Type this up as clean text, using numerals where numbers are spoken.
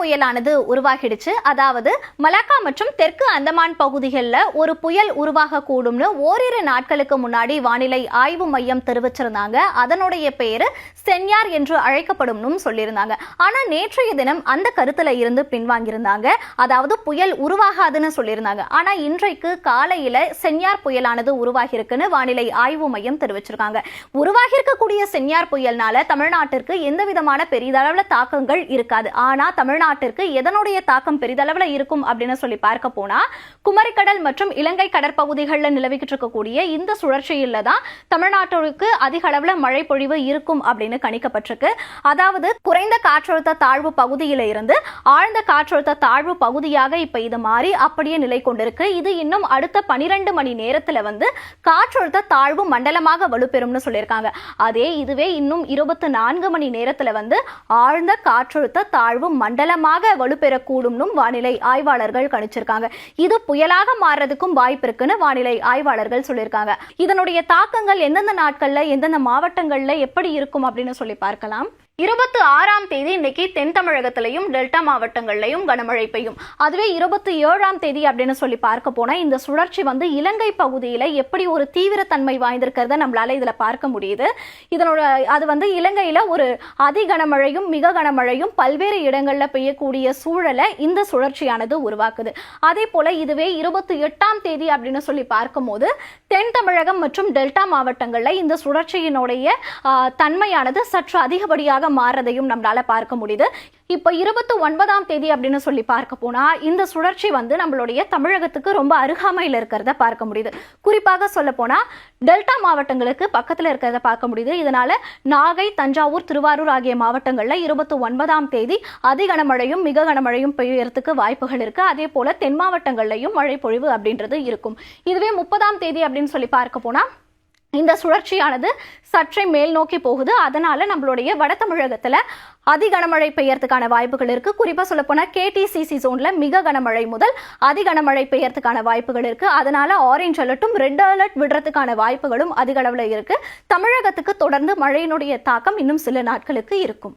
புயலானது உருவாகிடுச்சு. அதாவது மலாக்கா மற்றும் தெற்கு அந்தமான் பகுதிகளில் ஒரு புயல் உருவாக கூடும்னு ஓரிரு நாட்களுக்கு முன்னாடி வானிலை ஆய்வு மையம் தெரிவிச்சிருந்தாங்க. அதனுடைய பேரு சென்யார் என்று அழைக்கப்படும் சொல்லியிருந்தாங்க. ஆனா நேற்றைய தினம் அந்த கருத்துல இருந்து பின்வாங்கியிருந்தாங்க. அதாவது புயல் உருவாகாதுன்னு சொல்லியிருந்தாங்க. ஆனா இன்றைக்கு காலையில சென்யார் புயலானது உருவாகி இருக்குன்னு வானிலை ஆய்வு மையம் தெரிவிச்சிருக்காங்க. உருவாகி இருக்கக்கூடிய சென்யார் புயல்னால தமிழ்நாட்டிற்கு எந்த விதமான பெரிதளவுல தாக்கங்கள் இருக்காது. ஆனா தமிழ்நாட்டிற்கு எதனுடைய தாக்கம் பெரிதளவுல இருக்கும் அப்படின்னு சொல்லி பார்க்க போனா குமரிக்கடல் மற்றும் இலங்கை கடற்பகுதிகளில் நிலவிக்கிட்டு இருக்கக்கூடிய இந்த சுழற்சியில தான் தமிழ்நாட்டிற்கு அதிக அளவுல மழை பொழிவு இருக்கும் அப்படின்னு கணிக்கப்பட்டிருக்கு. அதாவது குறைந்த காற்றழுத்த தாழ்வு பகுதியில இருந்து ஆழ்ந்த காற்றழுத்த தாழ்வு பகுதியாக இப்ப இது மாறி அப்படியே நிலை கொண்டிருக்கு. இது இன்னும் அடுத்த 12 மணி நேரத்துல காற்றழுத்த தாழ்வு மண்டலமாக வலுப்பெறும்னு சொல்லியிருக்காங்க. இதுவே இன்னும் 24 மணி நேரத்துல ஆழ்ந்த காற்றழுத்த தாழ்வு மண்டலமாக வலுப்பெறக்கூடும் வானிலை ஆய்வாளர்கள் கணிச்சிருக்காங்க. இது புயலாக மாறுறதுக்கும் வாய்ப்பு இருக்குன்னு வானிலை ஆய்வாளர்கள் சொல்லியிருக்காங்க. இதனுடைய தாக்கங்கள் எந்தெந்த நாட்கள்ல எந்தெந்த மாவட்டங்கள்ல எப்படி இருக்கும் அப்படின்னு சொல்லி பார்க்கலாம். 26ஆம் தேதி இன்னைக்கு தென் தமிழகத்திலையும் டெல்டா மாவட்டங்கள்லையும் கனமழை பெய்யும். அதுவே 27ஆம் தேதி அப்படின்னு சொல்லி பார்க்க போனா இந்த சுழற்சி இலங்கை பகுதியில எப்படி ஒரு தீவிரத்தன்மை வாய்ந்திருக்கிறத நம்மளால இதுல பார்க்க முடியுது. இதனோட அது இலங்கையில ஒரு அதி கனமழையும் மிக கனமழையும் பல்வேறு இடங்கள்ல பெய்யக்கூடிய சூழலை இந்த சுழற்சியானது உருவாக்குது. அதே போல இதுவே 28ஆம் தேதி அப்படின்னு சொல்லி பார்க்கும் போது தென் தமிழகம் மற்றும் டெல்டா மாவட்டங்கள்ல இந்த சுழற்சியினுடைய தன்மையானது சற்று அதிகப்படியாக மாறதையும் நம்மளால பார்க்க முடியுது. இப்ப 29ஆம் தேதி அப்படின்னு சொல்லி பார்க்க போனா இந்த சுழற்சி நம்மளுடைய தமிழகத்துக்கு ரொம்ப அருகாமையில் இருக்கிறத பார்க்க முடியுது. குறிப்பாக சொல்ல போனா டெல்டா மாவட்டங்களுக்கு பக்கத்துல இருக்கிறத பார்க்க முடியுது. இதனால நாகை, தஞ்சாவூர், திருவாரூர் ஆகிய மாவட்டங்கள்ல 29ஆம் தேதி அதி கனமழையும் மிக கனமழையும் பெய்யறதுக்கு வாய்ப்புகள் இருக்கு. அதே போல தென் மாவட்டங்கள்லயும் மழை பொழிவு அப்படின்றது இருக்கும். இதுவே 30ஆம் தேதி அப்படின்னு சொல்லி பார்க்க போனா இந்த சுழற்சியானது சற்றே மேல் நோக்கி போகுது. அதனால நம்மளுடைய வட தமிழகத்துல அதி கனமழை பெய்யறதுக்கான வாய்ப்புகள் இருக்கு. குறிப்பா சொல்ல போனா KTCC ஜோன்ல மிக கனமழை முதல் அதி கனமழை பெய்யறதுக்கான வாய்ப்புகள் இருக்கு. அதனால ஆரஞ்சு அலர்ட்டும் ரெட் அலர்ட் விடுறதுக்கான வாய்ப்புகளும் அதிக அளவுல இருக்கு. தமிழகத்துக்கு தொடர்ந்து மழையினுடைய தாக்கம் இன்னும் சில நாட்களுக்கு இருக்கும்.